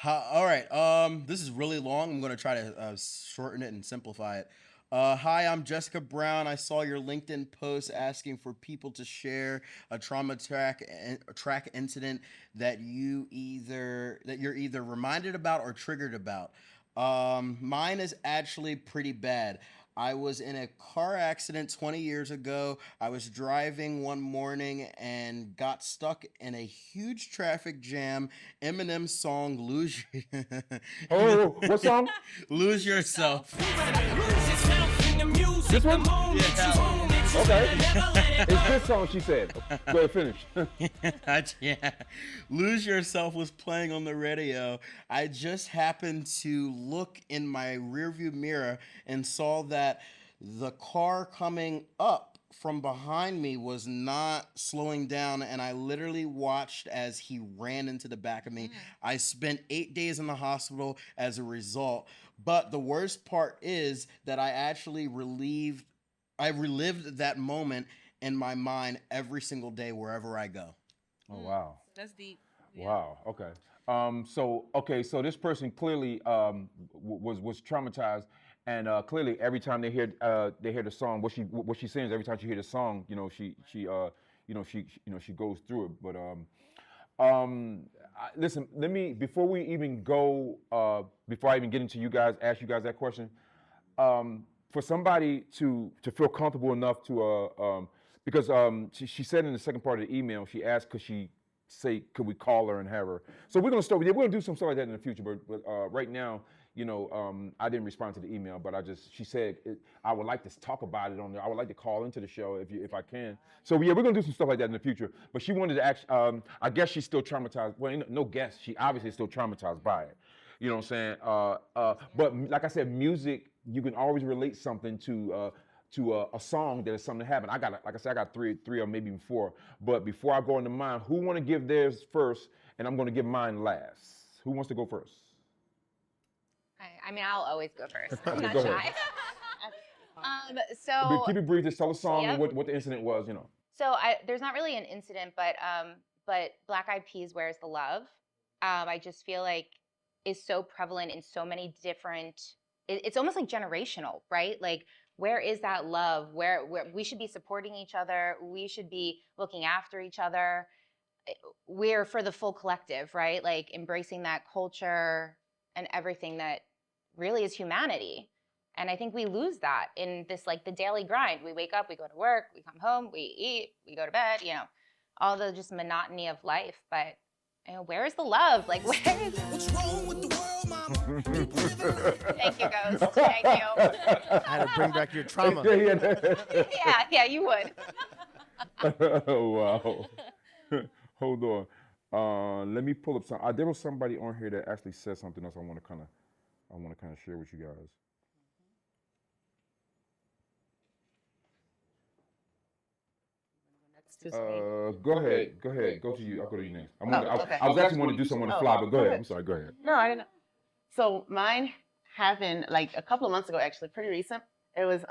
All right. This is really long. I'm going to try to shorten it and simplify it. Hi, I'm Jessica Brown. I saw your LinkedIn post asking for people to share a trauma track incident that you're either reminded about or triggered about. Mine is actually pretty bad. I was in a car accident 20 years ago. I was driving one morning and got stuck in a huge traffic jam. Eminem's song "Lose." Oh, what song? "Lose Yourself." This one? Yeah. Okay. It's this song she said. Go ahead, finish. Yeah. "Lose Yourself" was playing on the radio. I just happened to look in my rearview mirror and saw that the car coming up from behind me was not slowing down, and I literally watched as he ran into the back of me. I spent 8 days in the hospital as a result. But the worst part is that I relived that moment in my mind every single day wherever I go. Oh wow. That's deep. Yeah. Wow. Okay. So this person clearly was traumatized, and clearly every time they hear the song, what she sings every time she hears the song, she goes through it. But listen, let me before I even get into you guys, ask you guys that question. For somebody to feel comfortable enough to because she said in the second part of the email, she asked could we call her and have her. So we're gonna start. We're gonna do some stuff like that in the future. But right now, I didn't respond to the email, but she said I would like to talk about it on there. I would like to call into the show if I can. So yeah, we're gonna do some stuff like that in the future. But she wanted to I guess she's still traumatized. Well, no guess. She obviously is still traumatized by it. You know what I'm saying? But like I said, music, you can always relate something to a song that is something that happened. Like I said, I got three or maybe even four. But before I go into mine, who want to give theirs first? And I'm going to give mine last. Who wants to go first? I mean, I'll always go first. I'm Okay, not go shy. But keep it brief. Just tell a song Yep. and what the incident was. So there's not really an incident, but Black Eyed Peas, "Where's the Love?" I just feel like is so prevalent in so many different. It's almost like generational, right? Like, where is that love? Where we should be supporting each other. We should be looking after each other. We're for the full collective, right? Like embracing that culture and everything that really is humanity. And I think we lose that in this, like, the daily grind. We wake up, we go to work, we come home, we eat, we go to bed, all the just monotony of life. But where is the love? Like, where is What's wrong with the world, mama? Thank you, Ghost. Thank you. I had to bring back your trauma. Yeah, you would. Wow. Hold on. Let me pull up some. There was somebody on here that actually said something else. I want to kind of share with you guys. Go ahead. Go ahead. Go to you. I'll go to you next. Okay. I was actually wanting to do something on the fly, but go ahead. I'm sorry. Go ahead. No, I didn't know. So mine happened like a couple of months ago, actually, pretty recent. It was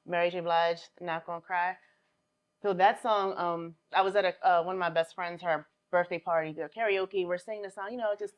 Mary J. Blige, Not Gonna Cry. So that song, I was at one of my best friends, her birthday party, did karaoke. We're singing the song, just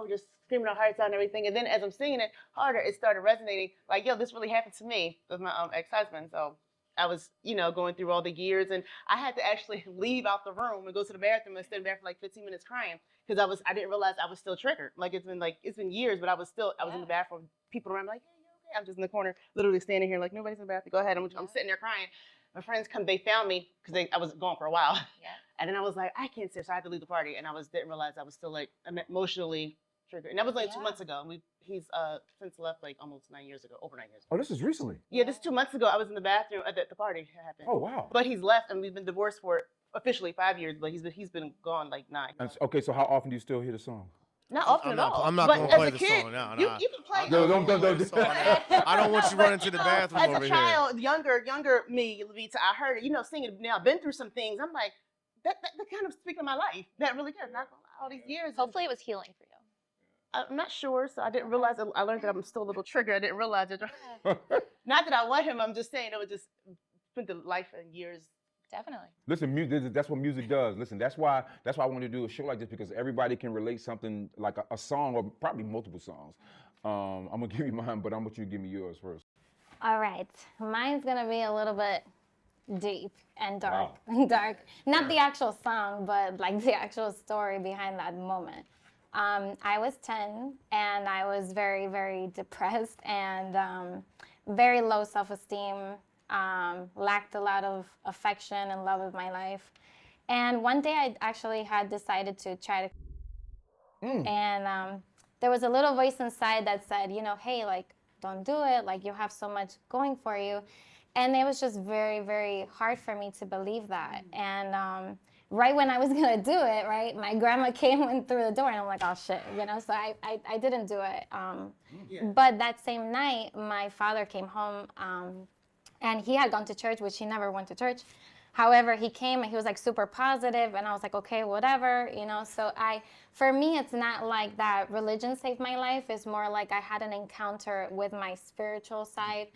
just screaming our hearts out and everything. And then as I'm singing it harder, it started resonating. Like, yo, this really happened to me with my ex-husband. So I was, going through all the years, and I had to actually leave out the room and go to the bathroom and stand there for like 15 minutes crying because I didn't realize I was still triggered. Like it's been years, but I was in the bathroom. People around me like, hey, you okay? I'm just in the corner, literally standing here like nobody's in the bathroom. Go ahead. I'm sitting there crying. My friends come, they found me because I was gone for a while. Yeah. And then I was like, I can't sit, so I had to leave the party. And didn't realize I was still like emotionally triggered. And that was like 2 months ago. And he's since left like almost 9 years ago, over 9 years ago. Oh, this is recently. Yeah, this 2 months ago. I was in the bathroom at the party happened. Oh, wow. But he's left, and we've been divorced for officially 5 years. But he's been gone like 9. Okay, so how often do you still hear the song? Not often at all. I'm not but gonna as play a the kid, song. No. You can play. No, don't. I don't want you running to the bathroom As over a here. child, younger me, Levita, I heard it, singing. Now I've been through some things. I'm like, that kind of speaking of my life. That really did. Not all these years. Hopefully it was healing for you. I'm not sure, so I didn't realize it. I learned that I'm still a little triggered. I didn't realize it. Not that I want him. I'm just saying it would just spent the life and years. Definitely. Listen, that's what music does. Listen, that's why I want to do a show like this because everybody can relate something like a song or probably multiple songs. I'm gonna give you mine, but I want you to give me yours first. All right, mine's gonna be a little bit deep and dark. Wow. Dark. Not the actual song, but like the actual story behind that moment. I was 10 and I was very, very depressed and very low self-esteem. Lacked a lot of affection and love of my life. And one day I actually had decided to try to, and there was a little voice inside that said, hey, like, don't do it. Like, you have so much going for you. And it was just very, very hard for me to believe that. And right when I was gonna do it, right, my grandma came in through the door and I'm like, oh shit, so I didn't do it. But that same night, my father came home, and he had gone to church, which he never went to church. However, he came and he was like super positive, and I was like, okay, whatever, So for me, it's not like that religion saved my life. It's more like I had an encounter with my spiritual side.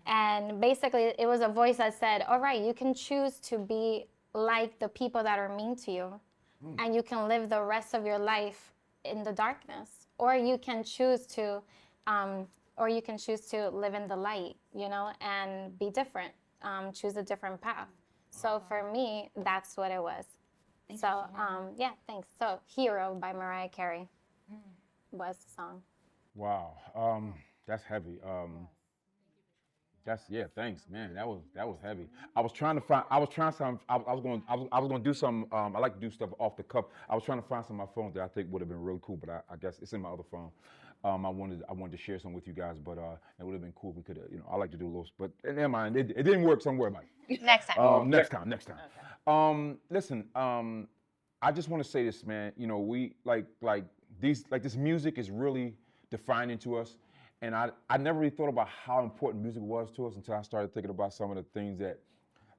And basically, it was a voice that said, all right, you can choose to be like the people that are mean to you, and you can live the rest of your life in the darkness, or you can choose to live in the light, and be different, choose a different path. So for me, that's what it was. Yeah, thanks. So Hero by Mariah Carey was the song. Wow, that's heavy. Thanks, man. That was heavy. I was gonna do some. I like to do stuff off the cuff. I was trying to find some of my phone that I think would have been really cool, but I guess it's in my other phone. I wanted to share some with you guys, but it would have been cool if we could have. I like to do a little, but never mind. It didn't work. Somewhere about it. Next time. Next time. Okay. Listen. I just want to say this, man. We this music is really defining to us. And I never really thought about how important music was to us until I started thinking about some of the things that,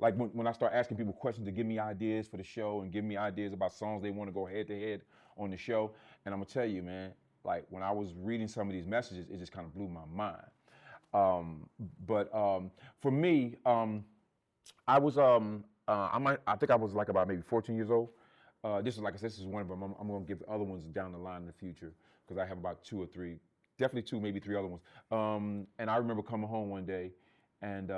like when I start asking people questions to give me ideas for the show and give me ideas about songs they want to go head to head on the show. And I'm gonna tell you, man, like when I was reading some of these messages, it just kind of blew my mind. But for me, I think I was like about maybe 14 years old. This is like I said, this is one of them. I'm gonna give the other ones down the line in the future because I have about 2 or 3. Definitely 2, maybe 3 other ones. And I remember coming home one day, and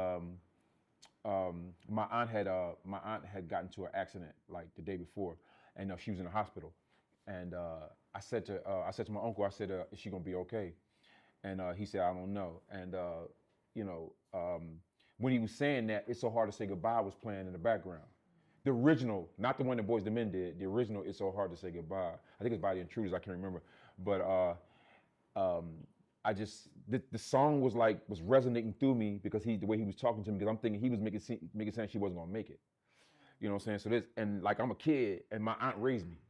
my aunt had gotten into an accident like the day before, and she was in the hospital. And I said to my uncle, I said, "Is she gonna be okay?" And he said, "I don't know." And when he was saying that, "It's So Hard to Say Goodbye" was playing in the background. The original, not the one that Boyz II Men did. The original, "It's So Hard to Say Goodbye." I think it's by the Intruders. I can't remember, but. the song was resonating through me because the way he was talking to me, because I'm thinking he was making sense she wasn't gonna make it. You know what I'm saying? So and like I'm a kid and my aunt raised me,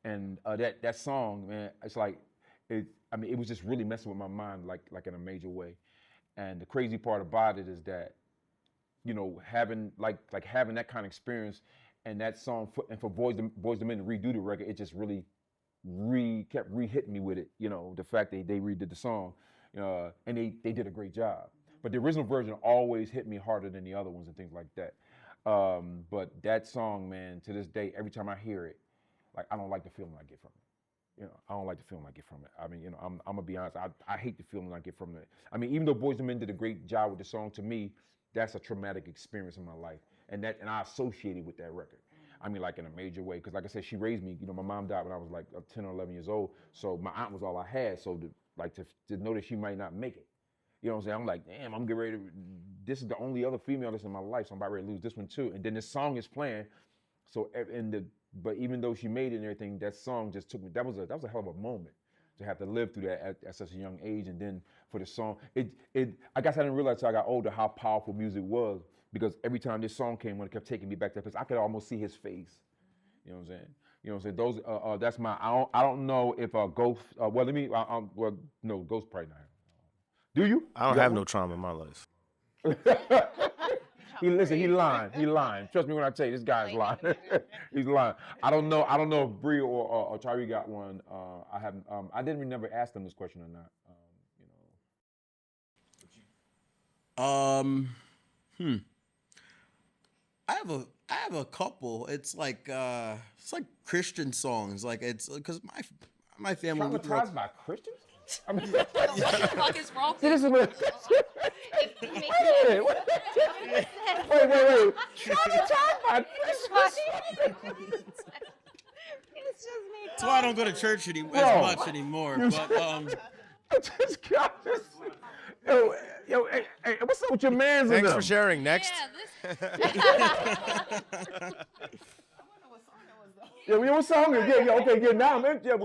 and that song, man, it's like it was just really messing with my mind like in a major way. And the crazy part about it is that, you know, having having that kind of experience and that song for Boys II Men to redo the record, it just really kept re-hitting me with it. You know, the fact that they redid the song, and they did a great job. But the original version always hit me harder than the other ones and things like that. But that song, man, to this day, every time I hear it, like I don't like the feeling I get from it. You know, I don't like the feeling I get from it. I mean, you know, I'm gonna be honest. I hate the feeling I get from it. I mean, even though Boys II Men did a great job with the song, to me, that's a traumatic experience in my life, and I associate it with that record. I mean, like in a major way, because like I said, she raised me. You know, my mom died when I was like 10 or 11 years old, so my aunt was all I had. So to know that she might not make it, you know what I'm saying? I'm like, damn, I'm getting ready to. This is the only other female that's in my life, so I'm about ready to lose this one too. And then this song is playing, so but even though she made it and everything, that song just took me. That was a hell of a moment to have to live through that at such a young age, and then for the song, I guess I didn't realize until I got older how powerful music was. Because every time this song came, when it kept taking me back to that place, I could almost see his face. You know what I'm saying? You know what I'm saying? Those, that's my. I don't know if Ghost. Well, let me. Well, no, Ghost probably not. Do you? I don't have no trauma in my life. He lying. He lying. Trust me when I tell you, this guy's lying. He's lying. I don't know if Bree or Tyree got one. I haven't. I didn't even never ask them this question or not. I have a couple. It's like Christian songs. Like it's because my family. Traumatized by Christians? I mean, What the fuck is wrong? See, this is what. Wait. Traumatized by Christians? That's why I don't go to church as much anymore. But I just got this. Yo, hey, what's up with your mans? Thanks for sharing. Next. Yeah, what song is it? Yeah, okay, yeah, now, man. Yeah,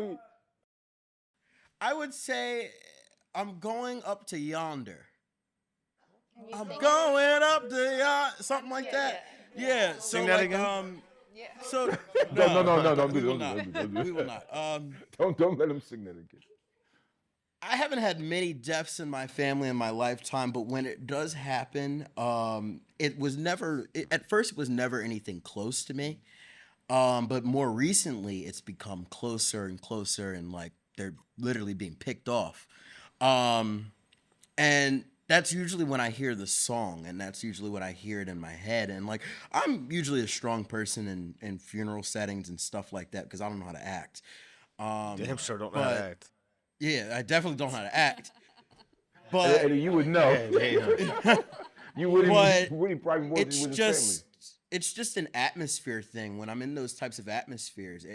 I would say I'm going up to yonder. I'm going up to yonder. Something like that. Yeah. So Sing that like, again. So no, don't do we will that. not. We will not. Don't let him sing that again. I haven't had many deaths in my family in my lifetime, but when it does happen, it was never. At first, it was never anything close to me. But more recently, it's become closer and closer, and like they're literally being picked off. And that's usually when I hear the song, and that's usually when I hear it in my head. And like I'm usually a strong person in funeral settings and stuff like that because I don't know how to act. Damn sure don't know how to act. Yeah, I definitely don't know how to act. But and you would know. You wouldn't probably more it's with just it's just an atmosphere thing. When I'm in those types of atmospheres,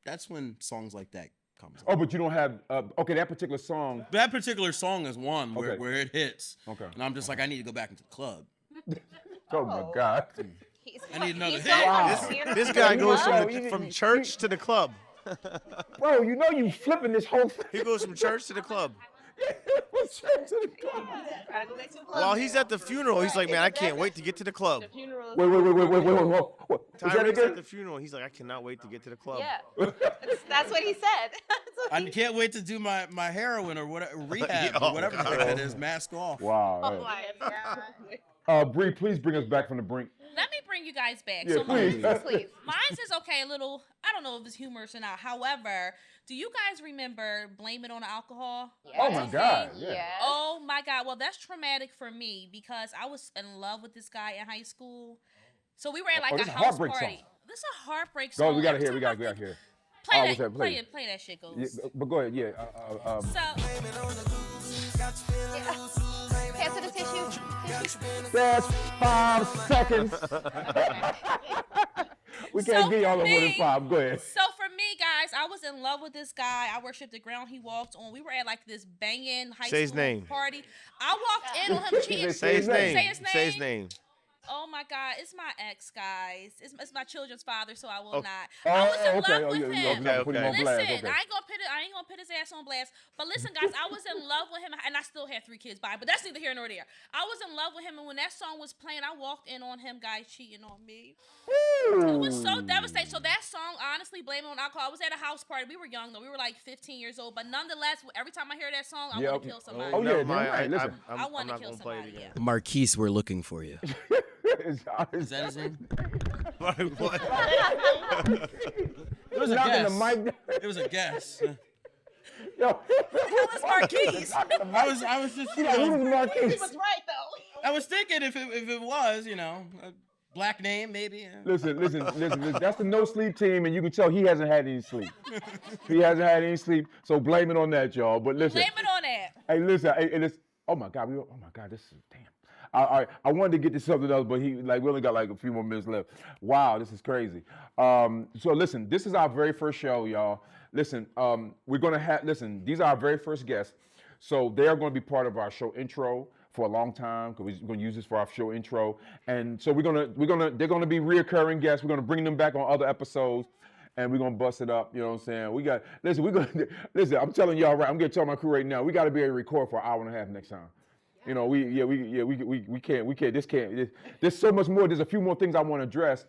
that's when songs like that comes. Oh, but you don't have okay, that particular song. That particular song is one where it hits. Okay. And I'm just like, I need to go back into the club. Oh my God. I need another hit. Wow. This guy goes from church to the club. Bro, you know you flipping this whole thing. He goes from church to the club. While he's at the funeral, he's like, man, I can't wait to get to the club. Wait. Tyreek's at the funeral. He's like, I cannot wait to get to the club. Yeah, that's what he said. I can't wait to do my heroin or whatever, rehab or whatever the heck that is, mask off. Wow. Oh my God. Bree, please bring us back from the brink. Let me bring you guys back. Yeah, so please. Mine's is okay, a little, I don't know if it's humorous or not. However, do you guys remember Blame It on the Alcohol? Yeah. Oh my God. Yeah. Oh my God. Well, that's traumatic for me because I was in love with this guy in high school. So we were at like this a is a house heartbreak party. song. This is a heartbreak song. Go, we gotta hear. Play that shit, Goes. Yeah, but go ahead, yeah. Pass it a tissue. That's 5 seconds. We can't give y'all more than 5. Go ahead. So for me, guys, I was in love with this guy. I worshiped the ground he walked on. We were at like this banging high Say his school name. party. I walked in on him cheating. Say his name. Say his name. Say his name. Oh my God, it's my ex, guys. It's my children's father, so I will Okay. not. I was in love with him. Okay. Listen, I ain't gonna put his ass on blast. But listen, guys, I was in love with him, and I still had 3 kids by him, but that's neither here nor there. I was in love with him, and when that song was playing, I walked in on him, guys cheating on me. It was so devastating. So that song, honestly, Blame It on Alcohol. I was at a house party. We were young though. We were like 15 years old. But nonetheless, every time I hear that song, I want to kill somebody. Oh, yeah, I I want to kill somebody. Yeah. Marquise, we're looking for you. Is that his name? What? It was a guess. It was a guess. Yo, Who is Marquise? I was just. Who was Marquise? He was right though. I was thinking if it was, you know, a black name maybe. Yeah. Listen. That's the no sleep team, and you can tell he hasn't had any sleep. He hasn't had any sleep, so blame it on that, y'all. But listen. Blame it on that. Hey, listen. Oh my God. This is damn. I wanted to get to something else, but we only got like a few more minutes left. Wow, this is crazy. So listen, this is our very first show, y'all. Listen, we're gonna have these are our very first guests, so they are going to be part of our show intro for a long time because we're going to use this for our show intro, and so they're going to be reoccurring guests. We're going to bring them back on other episodes, and we're going to bust it up. You know what I'm saying? Listen. I'm telling y'all right. I'm going to tell my crew right now. We got to be able to record for an hour and a half next time. You know, we can't. There's so much more. There's a few more things I want to address.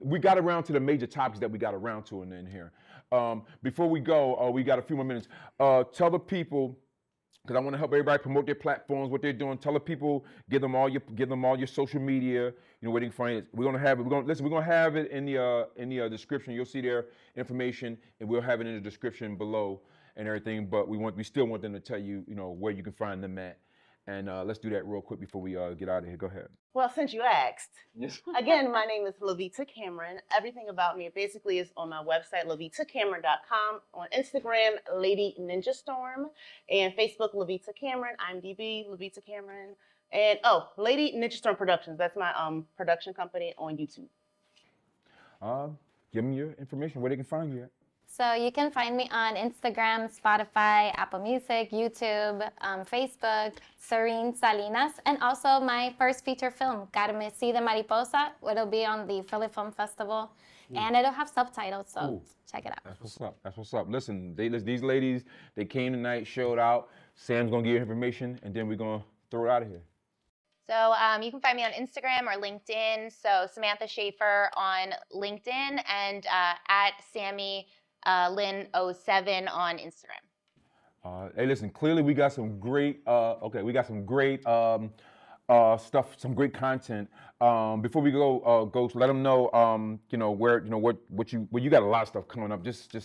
We got around to the major topics that we got around to in here. Before we go, we got a few more minutes. Tell the people, because I want to help everybody promote their platforms, what they're doing. Tell the people, give them all your social media. You know where they can find it. We're gonna have it. We're gonna have it in the description. You'll see their information, and we'll have it in the description below and everything. But we still want them to tell you, where you can find them at. And let's do that real quick before we get out of here. Go ahead. Well, since you asked, Yes. again, my name is Levita Cameron. Everything about me basically is on my website, levitacameron.com. On Instagram, Lady Ninja Storm. And Facebook, Levita Cameron. IMDb, Levita Cameron. And, Lady Ninja Storm Productions. That's my production company on YouTube. Give them your information, where they can find you at. So you can find me on Instagram, Spotify, Apple Music, YouTube, Facebook, Serene Salinas, and also my first feature film, Carme Si de Mariposa. It'll be on the Philly Film Festival, and it'll have subtitles, so check it out. That's what's up. Listen, these ladies, they came tonight, showed out. Sam's gonna give you information, and then we're gonna throw it out of here. So you can find me on Instagram or LinkedIn. So Samantha Schaefer on LinkedIn and at Sammy Lynn07 on Instagram. Hey, listen, clearly we got some great, stuff, some great content. Before we go, Ghost, let them know, where you got a lot of stuff coming up. Just,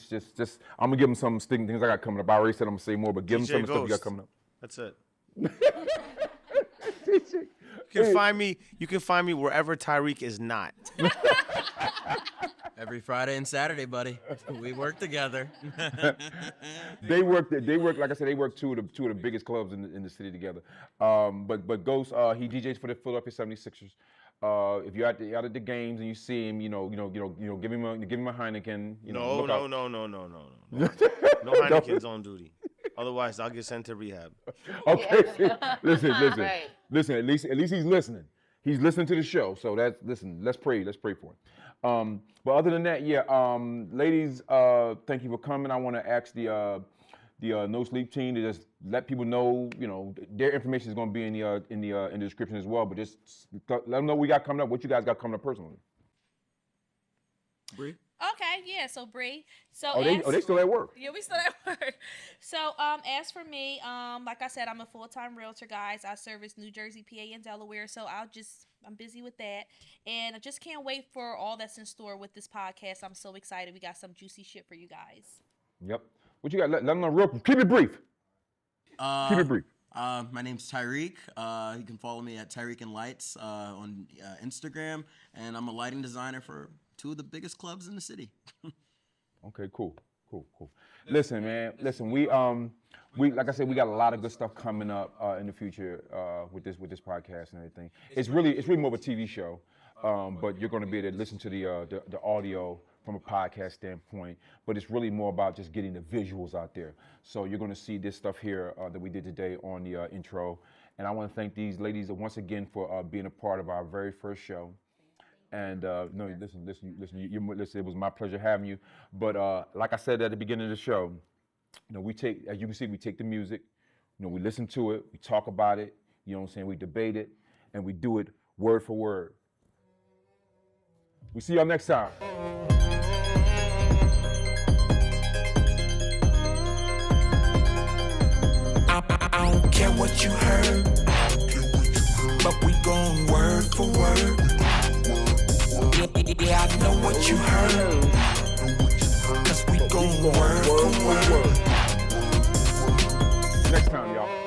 I'm gonna give them some things I got coming up. I already said I'm gonna say more, but give them some of the stuff you got coming up. That's it. You can find me wherever Tyreek is not. Every Friday and Saturday, buddy. We work together. They work. Like I said, they work two of the biggest clubs in the city together. But Ghost, he DJs for the Philadelphia 76ers. If you're out at the games and you see him, give him a Heineken. No. No Heineken's on duty. Otherwise, I'll get sent to rehab. Okay. Listen. Right. Listen. At least he's listening. He's listening to the show. So let's pray for him. But other than that, ladies, thank you for coming. I want to ask the No Sleep team to just let people know, their information is going to be in the description as well. But just let them know what we got coming up. What you guys got coming up personally? Bree? Okay, yeah, so Bree. So they still at work. Yeah, we still at work. So as for me, like I said, I'm a full-time realtor, guys. I service New Jersey, PA, and Delaware. So I'm busy with that. And I just can't wait for all that's in store with this podcast. I'm so excited. We got some juicy shit for you guys. Yep. What you got? Let them know real quick. Keep it brief. Keep it brief. My name's Tyreek. You can follow me at Tyreek and Lights on Instagram. And I'm a lighting designer for 2 of the biggest clubs in the city. Okay, cool. Listen, man. We like I said, we got a lot of good stuff coming up in the future with this podcast and everything. It's really more of a TV show, but you're going to be able to listen to the audio from a podcast standpoint, but it's really more about just getting the visuals out there. So you're gonna see this stuff here that we did today on the intro. And I wanna thank these ladies once again for being a part of our very first show. And no, listen, it was my pleasure having you. But like I said at the beginning of the show, you know, we take, as you can see, we take the music, you know, we listen to it, we talk about it, you know what I'm saying, we debate it, and we do it word for word. We see y'all next time. I don't care what you heard, but we going word for word. Yeah, I know what you heard, 'cause we going word for word. Next time, y'all.